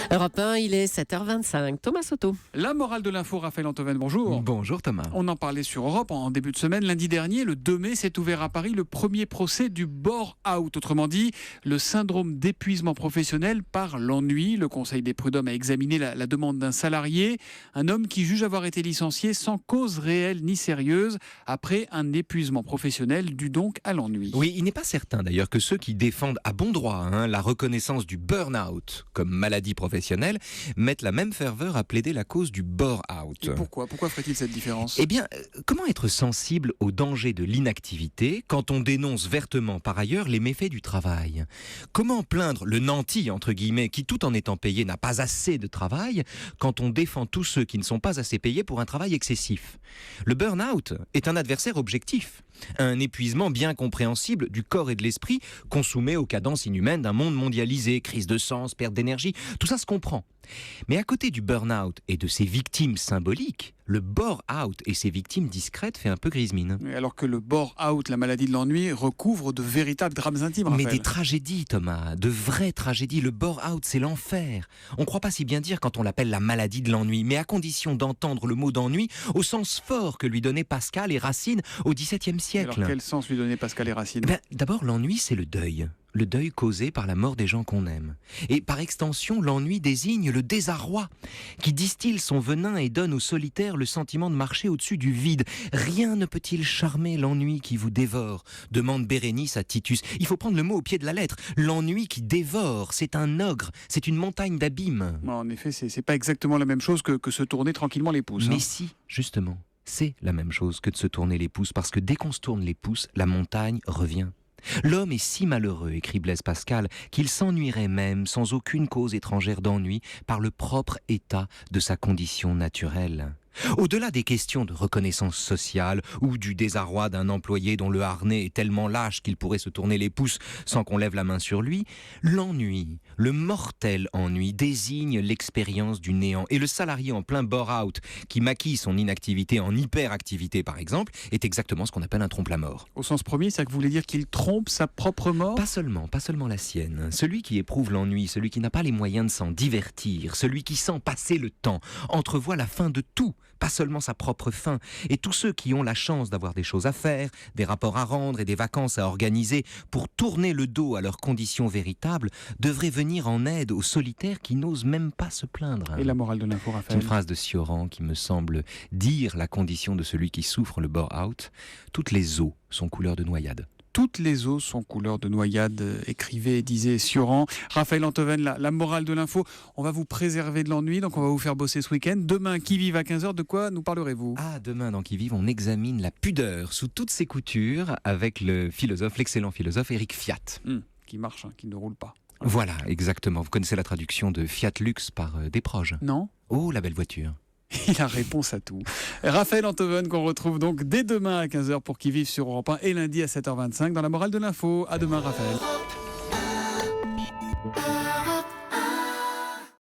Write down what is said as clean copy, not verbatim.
Europe 1, il est 7h25. Thomas Soto. La morale de l'info, Raphaël Antoven, bonjour. Bonjour Thomas. On en parlait sur Europe en début de semaine. Lundi dernier, le 2 mai, s'est ouvert à Paris le premier procès du bore-out. Autrement dit, le syndrome d'épuisement professionnel par l'ennui. Le Conseil des prud'hommes a examiné la demande d'un salarié, un homme qui juge avoir été licencié sans cause réelle ni sérieuse après un épuisement professionnel dû donc à l'ennui. Oui, il n'est pas certain d'ailleurs que ceux qui défendent à bon droit la reconnaissance du burn-out comme maladie professionnelle mettent la même ferveur à plaider la cause du bore-out. Et pourquoi ferait-il cette différence ? Eh bien, comment être sensible au danger de l'inactivité quand on dénonce vertement par ailleurs les méfaits du travail ? Comment plaindre le nanti, entre guillemets, qui tout en étant payé n'a pas assez de travail quand on défend tous ceux qui ne sont pas assez payés pour un travail excessif ? Le burn-out est un adversaire objectif, un épuisement bien compréhensible du corps et de l'esprit qu'on soumet aux cadences inhumaines d'un monde mondialisé, crise de sens, perte d'énergie, tout ça se comprend. Mais à côté du burn-out et de ses victimes symboliques, le bore-out et ses victimes discrètes fait un peu grise mine. Alors que le bore-out, la maladie de l'ennui, recouvre de véritables drames intimes, Raphaël. Mais des tragédies, Thomas, de vraies tragédies. Le bore-out, c'est l'enfer. On ne croit pas si bien dire quand on l'appelle la maladie de l'ennui, mais à condition d'entendre le mot d'ennui au sens fort que lui donnaient Pascal et Racine au XVIIe siècle. Alors quel sens lui donnait Pascal et Racine ? D'abord, l'ennui, c'est le deuil. Le deuil causé par la mort des gens qu'on aime. Et par extension, l'ennui désigne le désarroi, qui distille son venin et donne au solitaire le sentiment de marcher au-dessus du vide. Rien ne peut-il charmer l'ennui qui vous dévore, demande Bérénice à Titus. Il faut prendre le mot au pied de la lettre. L'ennui qui dévore, c'est un ogre, c'est une montagne d'abîmes. En effet, c'est pas exactement la même chose que se tourner tranquillement les pouces. Mais si, justement, c'est la même chose que de se tourner les pouces, parce que dès qu'on se tourne les pouces, la montagne revient. L'homme est si malheureux, écrit Blaise Pascal, qu'il s'ennuierait même, sans aucune cause étrangère d'ennui, par le propre état de sa condition naturelle. Au-delà des questions de reconnaissance sociale ou du désarroi d'un employé dont le harnais est tellement lâche qu'il pourrait se tourner les pouces sans qu'on lève la main sur lui, l'ennui, le mortel ennui, désigne l'expérience du néant. Et le salarié en plein bore-out qui maquille son inactivité en hyperactivité par exemple, est exactement ce qu'on appelle un trompe-la-mort. Au sens premier, c'est que vous voulez dire qu'il trompe sa propre mort ? Pas seulement la sienne. Celui qui éprouve l'ennui, celui qui n'a pas les moyens de s'en divertir, celui qui sent passer le temps, entrevoit la fin de tout, pas seulement sa propre fin. Et tous ceux qui ont la chance d'avoir des choses à faire, des rapports à rendre et des vacances à organiser pour tourner le dos à leurs conditions véritables, devraient venir en aide aux solitaires qui n'osent même pas se plaindre. Et la morale de l'info, C'est Raphaël ? une phrase de Sioran qui me semble dire la condition de celui qui souffre le bore-out. Toutes les eaux sont couleur de noyade. Toutes les eaux sont couleur de noyade, écrivait et disait Sioran. Raphaël Antoven, la morale de l'info, on va vous préserver de l'ennui, donc on va vous faire bosser ce week-end. Demain, qui vive à 15h, de quoi nous parlerez-vous ? Demain dans Qui vive, on examine la pudeur sous toutes ses coutures avec l'excellent philosophe Éric Fiat. Qui marche, qui ne roule pas. Voilà, exactement. Vous connaissez la traduction de Fiat Lux par Desproges. Non ? Oh, la belle voiture. Il a réponse à tout. Raphaël Antoven qu'on retrouve donc dès demain à 15h pour Qui vive sur Europe 1 et lundi à 7h25 dans la morale de l'info. À demain Raphaël.